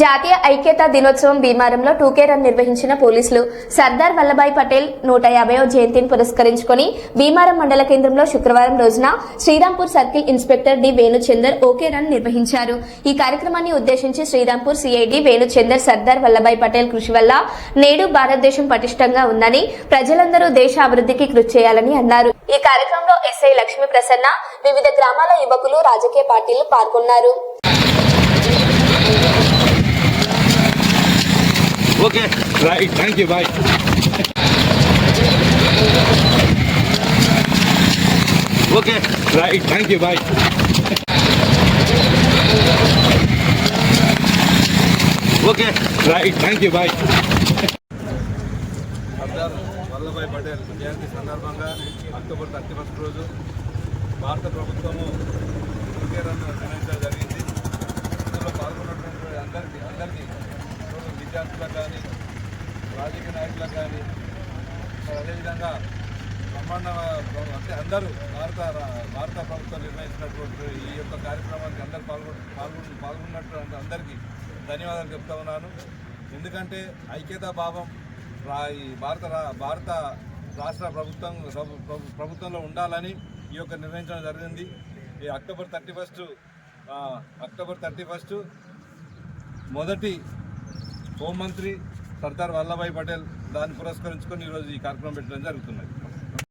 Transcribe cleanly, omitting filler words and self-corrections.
జాతీయ ఐక్యతా దినోత్సవం భీమారంలో 2K రన్ నిర్వహించిన పోలీసులు సర్దార్ వల్లభాయ్ పటేల్ 150వ జయంతిని పురస్కరించుకొని భీమారం మండల కేంద్రంలో శుక్రవారం రోజున Srirampur circle inspector D Venuchandar OK run నిర్వహించారు. ఈ కార్యక్రమాన్ని ఉద్దేశించి శ్రీరాంపూర్ సిఐడి వేణుచందర్ సర్దార్ వల్లభాయ్ పటేల్ కృషి వల్ల నేడు భారతదేశం పటిష్టంగా ఉందని, ప్రజలందరూ దేశ అభివృద్ధికి కృషి చేయాలని అన్నారు. ఈ కార్యక్రమంలో ఎస్ఐ లక్ష్మీ ప్రసన్న, వివిధ గ్రామాల యువకులు, రాజకీయ పార్టీలు పాల్గొన్నారు. Okay, right, thank you, bye. Okay, right, thank you, bye. Okay, right, thank you, bye. Sardar Vallabhbhai Patel జయంతి సందర్భంగా అక్టోబర్ 31 రోజు భారత ప్రభుత్వము 2K రన్ నిర్వహించడం జరిగింది. ఇందులో పాల్గొన్నటువంటి అందరికీ విద్యార్థులకు కానీ, రాజకీయ నాయకులకు కానీ, అదేవిధంగా బ్రహ్మాండ అంటే అందరూ భారత ప్రభుత్వం నిర్వహించినటువంటి ఈ యొక్క కార్యక్రమానికి అందరూ పాల్గొన్నటువంటి అందరికీ ధన్యవాదాలు చెప్తా ఉన్నాను. ఎందుకంటే ఐక్యతా భావం ఈ భారత రాష్ట్ర ప్రభుత్వంలో ఉండాలని ఈ యొక్క నిర్ణయించడం జరిగింది. ఈ అక్టోబర్ 31 మొదటి హోంమంత్రి సర్దార్ వల్లభాయ్ పటేల్ దాన్ని పురస్కరించుకొని ఈరోజు ఈ కార్యక్రమం పెట్టడం జరుగుతున్నది.